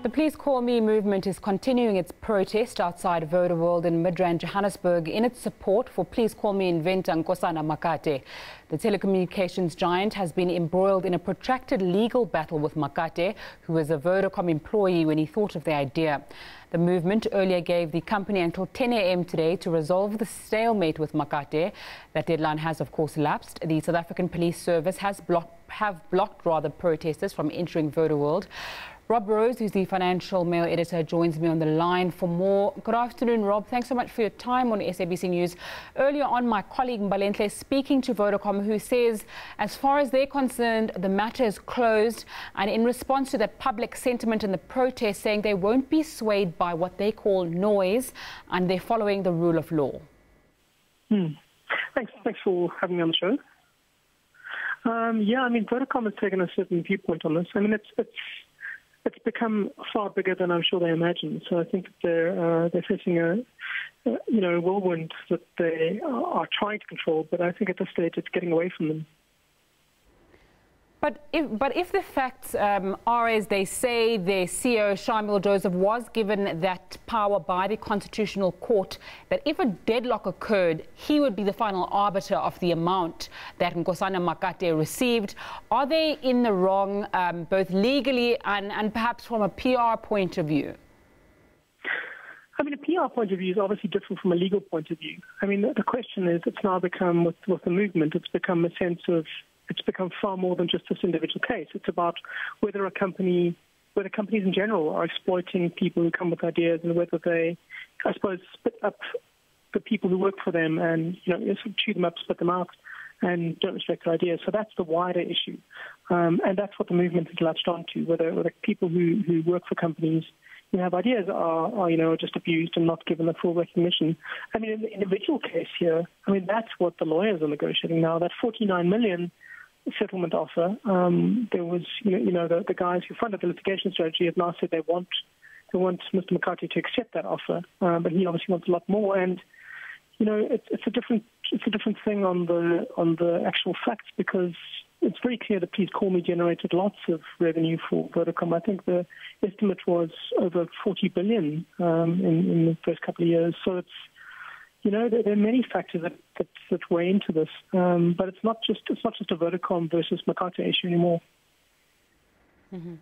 The Please Call Me movement is continuing its protest outside Vodaworld in Midrand, Johannesburg, in its support for Please Call Me inventor Nkosana Makate. The telecommunications giant has been embroiled in a protracted legal battle with Makate, who was a Vodacom employee when he thought of the idea. The movement earlier gave the company until 10 a.m. today to resolve the stalemate with Makate. That deadline has, of course, lapsed. The South African Police Service has blocked protesters from entering Vodaworld. Rob Rose, who's the Financial Mail editor, joins me on the line for more. Good afternoon, Rob. Thanks so much for your time on SABC News. Earlier on, my colleague Mbalenhle speaking to Vodacom, who says, as far as they're concerned, the matter is closed. And in response to that public sentiment and the protest, saying they won't be swayed by what they call noise, and they're following the rule of law. Thanks for having me on the show. Vodacom has taken a certain viewpoint on this. It's become far bigger than I'm sure they imagined. So I think that they're facing a whirlwind that they are trying to control. But I think at this stage it's getting away from them. But if the facts are as they say, their CEO, Shamil Joseph, was given that power by the Constitutional Court, that if a deadlock occurred, he would be the final arbiter of the amount that Nkosana Makate received. Are they in the wrong, both legally and perhaps from a PR point of view? A PR point of view is obviously different from a legal point of view. The question is, it's now become, with the movement, it's become a sense of, it's become far more than just this individual case. It's about whether companies in general are exploiting people who come with ideas, and whether they, I suppose, split up the people who work for them and, chew them up, split them out, and don't respect their ideas. So that's the wider issue. And that's what the movement has latched onto, whether people who work for companies who have ideas are just abused and not given the full recognition. In the individual case here, that's what the lawyers are negotiating now. That 49 million settlement offer. There was, the guys who funded the litigation strategy have now said they want Mr. Makate to accept that offer, but he obviously wants a lot more. And it's a different thing on the actual facts, because it's very clear that Please Call Me generated lots of revenue for Vodacom. I think the estimate was over 40 billion in the first couple of years. So it's, there are many factors that weigh into this, but it's not just a Vodacom versus Makate issue anymore. Mm-hmm.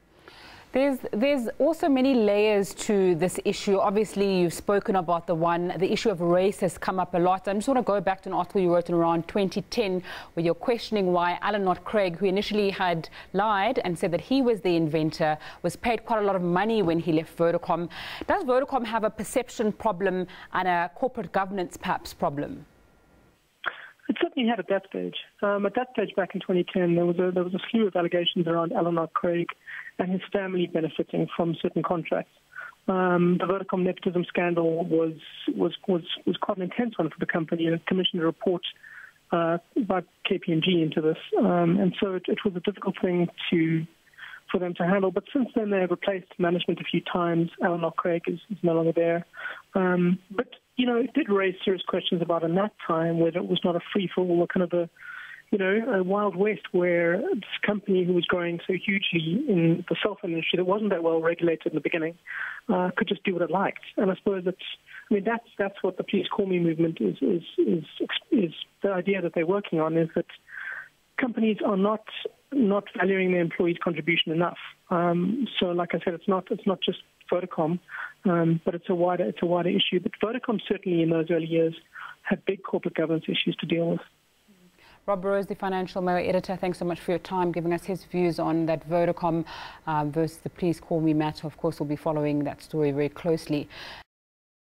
There's also many layers to this issue. Obviously, you've spoken about the issue of race has come up a lot. I'm just want to go back to an article you wrote in around 2010, where you're questioning why Alan Craig, who initially had lied and said that he was the inventor, was paid quite a lot of money when he left Vodacom. Does Vodacom have a perception problem and a corporate governance perhaps problem? It certainly had at that stage. At that stage, back in 2010, there was a slew of allegations around Alan Craig and his family benefiting from certain contracts. The Vodacom nepotism scandal was quite an intense one for the company, and it commissioned a report by KPMG into this. And so it was a difficult thing for them to handle. But since then, they have replaced management a few times. Alan Craig is no longer there. But it did raise serious questions about in that time whether it was not a free-for-all or kind of a Wild West, where this company who was growing so hugely in the cell phone industry that wasn't that well regulated in the beginning could just do what it liked. And I suppose that's what the Please Call Me movement is the idea that they're working on, is that companies are not valuing their employees' contribution enough. So, like I said, it's not just Vodacom, but it's a wider issue. But Vodacom certainly in those early years had big corporate governance issues to deal with. Rob Rose, the Financial Mail editor, thanks so much for your time, giving us his views on that Vodacom versus the Please Call Me matter. Of course, we'll be following that story very closely.